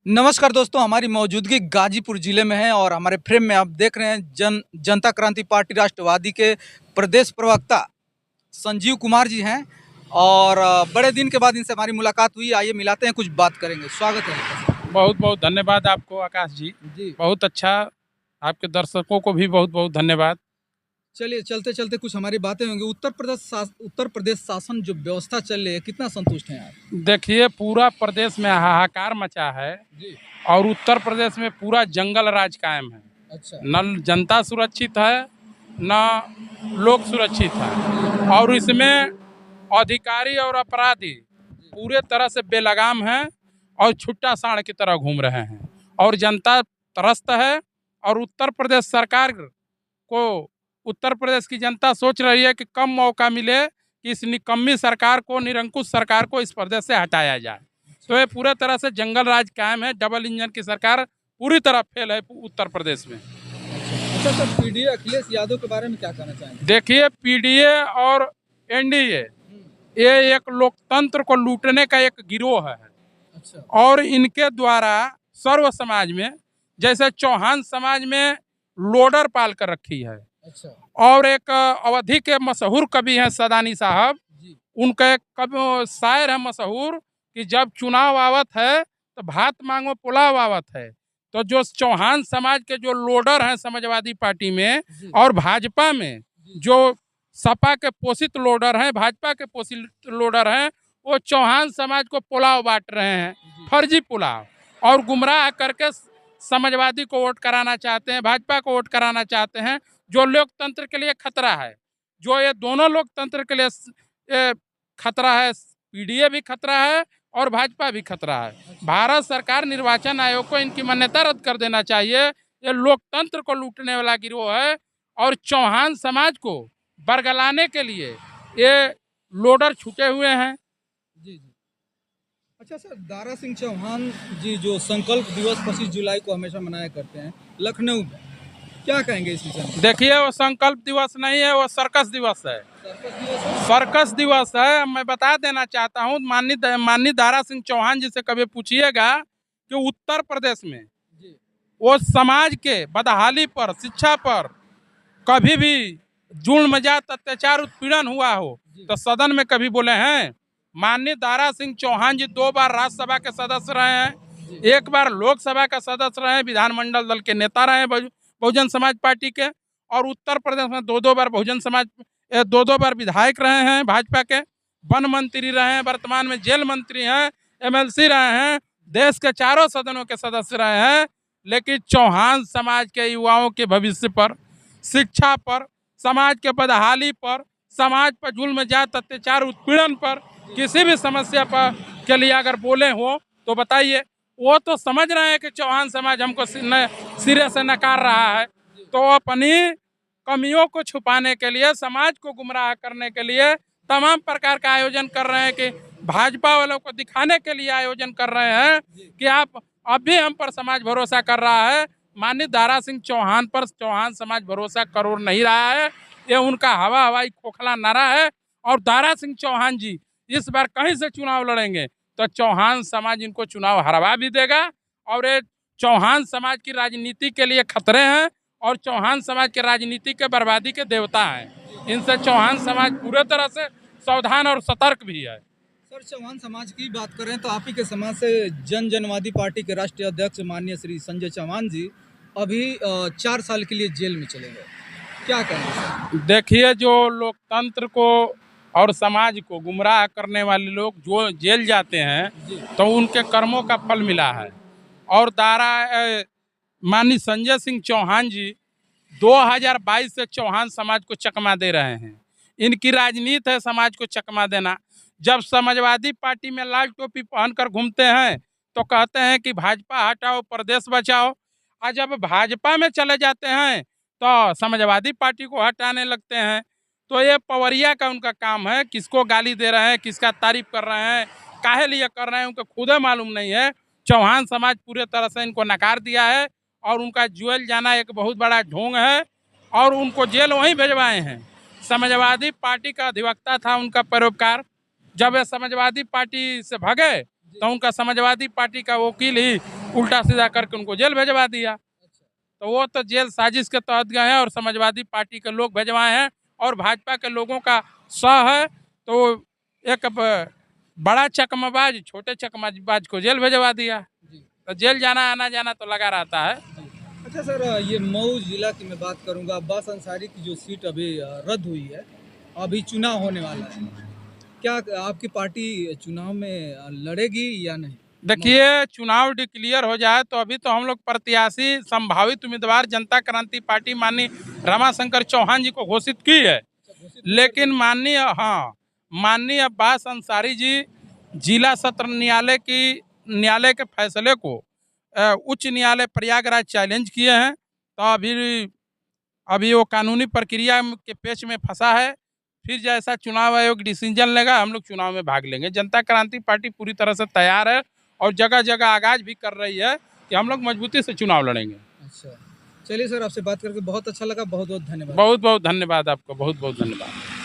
नमस्कार दोस्तों, हमारी मौजूदगी गाजीपुर ज़िले में है और हमारे फ्रेम में आप देख रहे हैं जनता क्रांति पार्टी राष्ट्रवादी के प्रदेश प्रवक्ता संजीव कुमार जी हैं। और बड़े दिन के बाद इनसे हमारी मुलाकात हुई। आइए मिलाते हैं, कुछ बात करेंगे। स्वागत है आपका। बहुत बहुत धन्यवाद आपको आकाश जी। जी, बहुत अच्छा। आपके दर्शकों को भी बहुत बहुत धन्यवाद। चलिए चलते चलते कुछ हमारी बातें होंगी। उत्तर प्रदेश शासन जो व्यवस्था चल रही है, कितना संतुष्ट हैं आप? देखिए, पूरा प्रदेश में हाहाकार मचा है जी। और उत्तर प्रदेश में पूरा जंगल राज कायम है। अच्छा। न जनता सुरक्षित है, न लोग सुरक्षित है, और इसमें अधिकारी और अपराधी पूरे तरह से बेलगाम हैं और छुट्टा सांड की तरह घूम रहे हैं और जनता त्रस्त है। और उत्तर प्रदेश सरकार को, उत्तर प्रदेश की जनता सोच रही है कि कम मौका मिले कि इस निकम्मी सरकार को, निरंकुश सरकार को इस प्रदेश से हटाया जाए। तो ये पूरे तरह से जंगल राज कायम है। डबल इंजन की सरकार पूरी तरह फेल है उत्तर प्रदेश में। अच्छा सर, पीडीए अखिलेश यादव के बारे में क्या कहना चाहेंगे? देखिए, पीडीए और एनडीए ये एक लोकतंत्र को लूटने का एक गिरोह है। अच्छा। और इनके द्वारा सर्व समाज में, जैसे चौहान समाज में लोडर पाल कर रखी है। अच्छा। और एक अवधि के मशहूर कवि हैं सदानी साहब, उनका एक कवि शायर है मशहूर कि जब चुनाव आवत है तो भात मांगो पुलाव आवत है। तो जो चौहान समाज के जो लोडर हैं समाजवादी पार्टी में और भाजपा में, जो सपा के पोषित लोडर हैं, भाजपा के पोषित लोडर हैं, वो चौहान समाज को पुलाव बांट रहे हैं, फर्जी पुलाव, और गुमराह करके समाजवादी को वोट कराना चाहते हैं, भाजपा को वोट कराना चाहते हैं, जो लोकतंत्र के लिए खतरा है। जो ये दोनों लोकतंत्र के लिए खतरा है। पीडीए भी खतरा है और भाजपा भी खतरा है। भारत सरकार, निर्वाचन आयोग को इनकी मान्यता रद्द कर देना चाहिए। ये लोकतंत्र को लूटने वाला गिरोह है और चौहान समाज को बरगलाने के लिए ये लोडर छुटे हुए हैं। जी जी। अच्छा सर, दारा सिंह चौहान जी जो संकल्प दिवस 25 जुलाई को हमेशा मनाया करते हैं लखनऊ में, क्या कहेंगे इस विषय में? देखिए, वो संकल्प दिवस नहीं है, वो सर्कस दिवस है। सर्कस दिवस है? सर्कस दिवस है। मैं बता देना चाहता हूँ, माननीय दारा सिंह चौहान जी से कभी पूछिएगा कि उत्तर प्रदेश में जी। वो समाज के बदहाली पर, शिक्षा पर कभी भी जुल्म जात अत्याचार उत्पीड़न हुआ हो तो सदन में कभी बोले हैं? माननीय दारा सिंह चौहान जी 2 बार राज्यसभा के सदस्य रहे हैं, 1 बार लोकसभा का सदस्य रहे हैं, विधानमंडल दल के नेता रहे हैं बहुजन समाज पार्टी के, और उत्तर प्रदेश में 2-2 बार 2-2 बार विधायक रहे हैं भाजपा के, वन मंत्री रहे हैं, वर्तमान में जेल मंत्री हैं, एमएलसी रहे हैं, देश के चारों सदनों के सदस्य रहे हैं। लेकिन चौहान समाज के युवाओं के भविष्य पर, शिक्षा पर, समाज के बदहाली पर, समाज पर जुल्म जात अत्याचार उत्पीड़न पर, किसी भी समस्या पर के लिए अगर बोले हो तो बताइए। वो तो समझ रहे हैं कि चौहान समाज हमको सिरे से नकार रहा है, तो अपनी कमियों को छुपाने के लिए, समाज को गुमराह करने के लिए तमाम प्रकार का आयोजन कर रहे हैं, कि भाजपा वालों को दिखाने के लिए आयोजन कर रहे हैं कि आप अब भी हम पर समाज भरोसा कर रहा है। माननीय दारा सिंह चौहान पर चौहान समाज भरोसा कर नहीं रहा है। ये उनका हवाई खोखला नारा है। और दारा सिंह चौहान जी इस बार कहीं से चुनाव लड़ेंगे तो चौहान समाज इनको चुनाव हरवा भी देगा। और ये चौहान समाज की राजनीति के लिए खतरे हैं और चौहान समाज के राजनीति के बर्बादी के देवता हैं। इनसे चौहान समाज पूरे तरह से सावधान और सतर्क भी है। सर, चौहान समाज की बात करें तो आप ही के समाज से जनवादी पार्टी के राष्ट्रीय अध्यक्ष माननीय श्री संजय चौहान जी अभी 4 साल के लिए जेल में चले गए, क्या कहेंगे? देखिए, जो लोकतंत्र को और समाज को गुमराह करने वाले लोग जो जेल जाते हैं तो उनके कर्मों का फल मिला है। और माननीय संजय सिंह चौहान जी 2022 से चौहान समाज को चकमा दे रहे हैं। इनकी राजनीति है समाज को चकमा देना। जब समाजवादी पार्टी में लाल टोपी पहनकर घूमते हैं तो कहते हैं कि भाजपा हटाओ, प्रदेश बचाओ, और जब भाजपा में चले जाते हैं तो समाजवादी पार्टी को हटाने लगते हैं। तो ये पवरिया का उनका काम है। किसको गाली दे रहे हैं, किसका तारीफ कर रहे हैं, काहे लिए कर रहे हैं, उनको खुद मालूम नहीं है। चौहान समाज पूरे तरह से इनको नकार दिया है और उनका जेल जाना एक बहुत बड़ा ढोंग है और उनको जेल वहीं भिजवाए हैं। समाजवादी पार्टी का अधिवक्ता था उनका परोपकार, जब वे समाजवादी पार्टी से भगे तो उनका समाजवादी पार्टी का वकील ही उल्टा सीधा करके उनको जेल भेजवा दिया। तो वो तो जेल साजिश के तहत गए हैं और समाजवादी पार्टी के लोग भेजवाए हैं और भाजपा के लोगों का सह है। तो एक बड़ा चकमाबाज छोटे चकमाबाज को जेल भेजवा दिया। तो जेल जाना आना जाना तो लगा रहता है। अच्छा सर, ये मऊ जिला की मैं बात करूंगा, अब्बास अंसारी की जो सीट अभी रद्द हुई है, अभी चुनाव होने वाला है, क्या आपकी पार्टी चुनाव में लड़ेगी या नहीं? देखिए, चुनाव डिक्लेयर हो जाए तो अभी तो हम लोग प्रत्याशी संभावित उम्मीदवार जनता क्रांति पार्टी माननीय रमाशंकर चौहान जी को घोषित की है। लेकिन माननीय अब्बास अंसारी जी जिला सत्र न्यायालय के फैसले को उच्च न्यायालय प्रयागराज चैलेंज किए हैं। तो अभी वो कानूनी प्रक्रिया के पेच में फंसा है। फिर जैसा चुनाव आयोग डिसीजन लेगा हम लोग चुनाव में भाग लेंगे। जनता क्रांति पार्टी पूरी तरह से तैयार है और जगह जगह आगाज भी कर रही है कि हम लोग मजबूती से चुनाव लड़ेंगे। अच्छा, चलिए सर, आपसे बात करके बहुत अच्छा लगा। बहुत बहुत धन्यवाद। बहुत बहुत धन्यवाद आपको, बहुत बहुत धन्यवाद।